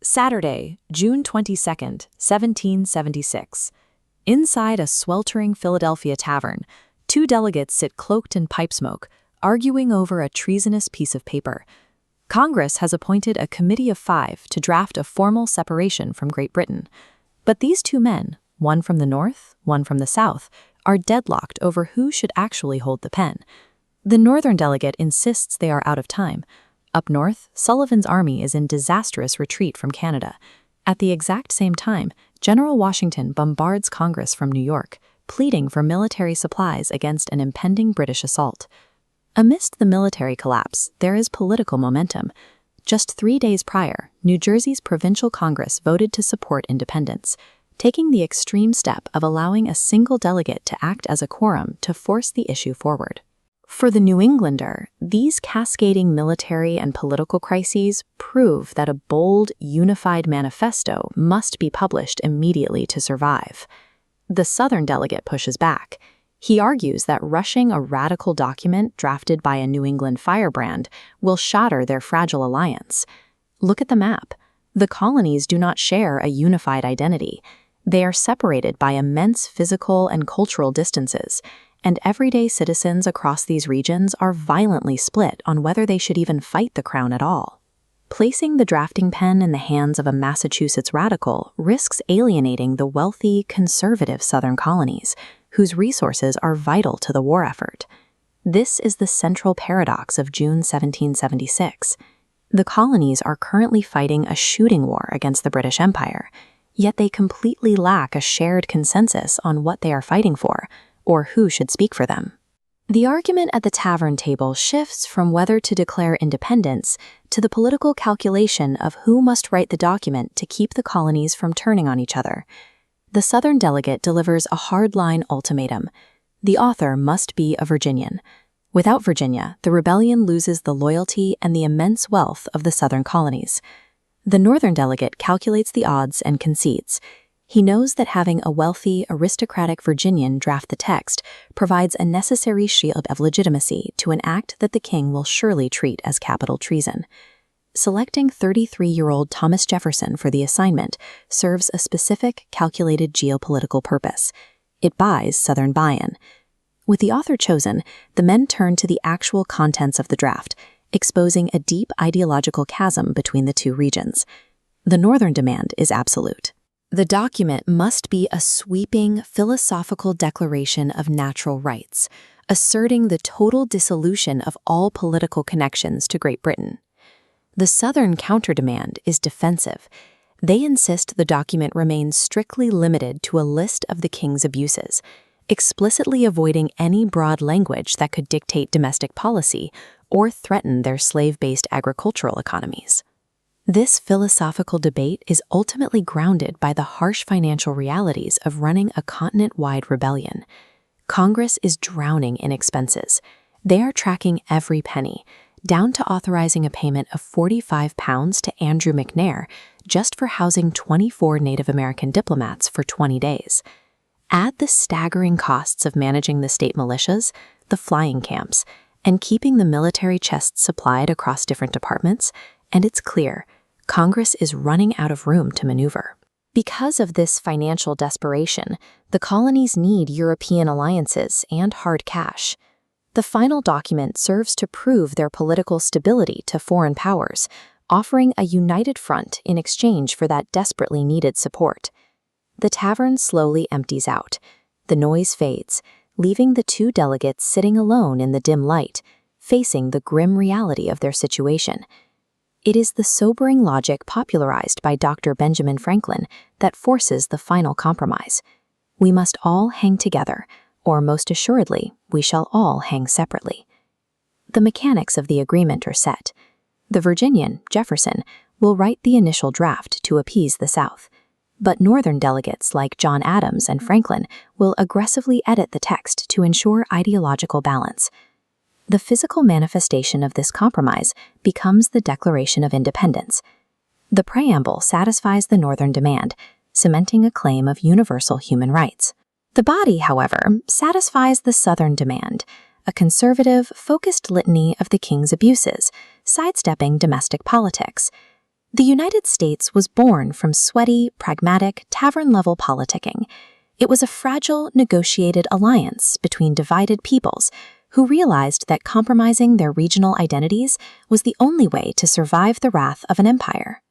Saturday, June 22nd, 1776. Inside a sweltering Philadelphia tavern, two delegates sit cloaked in pipe smoke, arguing over a treasonous piece of paper. Congress has appointed a committee of 5 to draft a formal separation from Great Britain. But these two men, one from the north, one from the south, are deadlocked over who should actually hold the pen. The northern delegate insists they are out of time. Up north, Sullivan's army is in disastrous retreat from Canada. At the exact same time, General Washington bombards Congress from New York, pleading for military supplies against an impending British assault. Amidst the military collapse, there is political momentum. Just 3 days prior, New Jersey's provincial Congress voted to support independence, taking the extreme step of allowing a single delegate to act as a quorum to force the issue forward. For the New Englander, these cascading military and political crises prove that a bold, unified manifesto must be published immediately to survive. The Southern delegate pushes back. He argues that rushing a radical document drafted by a New England firebrand will shatter their fragile alliance. Look at the map. The colonies do not share a unified identity. They are separated by immense physical and cultural distances, and everyday citizens across these regions are violently split on whether they should even fight the crown at all. Placing the drafting pen in the hands of a Massachusetts radical risks alienating the wealthy, conservative Southern colonies, whose resources are vital to the war effort. This is the central paradox of June 1776. The colonies are currently fighting a shooting war against the British Empire, yet they completely lack a shared consensus on what they are fighting for, or who should speak for them. The argument at the tavern table shifts from whether to declare independence to the political calculation of who must write the document to keep the colonies from turning on each other. The Southern delegate delivers a hardline ultimatum. The author must be a Virginian. Without Virginia, the rebellion loses the loyalty and the immense wealth of the Southern colonies. The Northern delegate calculates the odds and concedes. He knows that having a wealthy, aristocratic Virginian draft the text provides a necessary shield of legitimacy to an act that the king will surely treat as capital treason. Selecting 33-year-old Thomas Jefferson for the assignment serves a specific, calculated geopolitical purpose. It buys Southern buy-in. With the author chosen, the men turn to the actual contents of the draft, exposing a deep ideological chasm between the two regions. The Northern demand is absolute. The document must be a sweeping, philosophical declaration of natural rights, asserting the total dissolution of all political connections to Great Britain. The Southern counter-demand is defensive. They insist the document remains strictly limited to a list of the king's abuses, explicitly avoiding any broad language that could dictate domestic policy or threaten their slave-based agricultural economies. This philosophical debate is ultimately grounded by the harsh financial realities of running a continent-wide rebellion. Congress is drowning in expenses. They are tracking every penny, down to authorizing a payment of £45 to Andrew McNair just for housing 24 Native American diplomats for 20 days. Add the staggering costs of managing the state militias, the flying camps, and keeping the military chests supplied across different departments, and it's clear, Congress is running out of room to maneuver. Because of this financial desperation, the colonies need European alliances and hard cash. The final document serves to prove their political stability to foreign powers, offering a united front in exchange for that desperately needed support. The tavern slowly empties out. The noise fades, leaving the two delegates sitting alone in the dim light, facing the grim reality of their situation. It is the sobering logic popularized by Dr. Benjamin Franklin that forces the final compromise. We must all hang together, or most assuredly, we shall all hang separately. The mechanics of the agreement are set. The Virginian, Jefferson, will write the initial draft to appease the South, but Northern delegates like John Adams and Franklin will aggressively edit the text to ensure ideological balance. The physical manifestation of this compromise becomes the Declaration of Independence. The preamble satisfies the Northern demand, cementing a claim of universal human rights. The body, however, satisfies the Southern demand, a conservative, focused litany of the king's abuses, sidestepping domestic politics. The United States was born from sweaty, pragmatic, tavern-level politicking. It was a fragile, negotiated alliance between divided peoples who realized that compromising their regional identities was the only way to survive the wrath of an empire.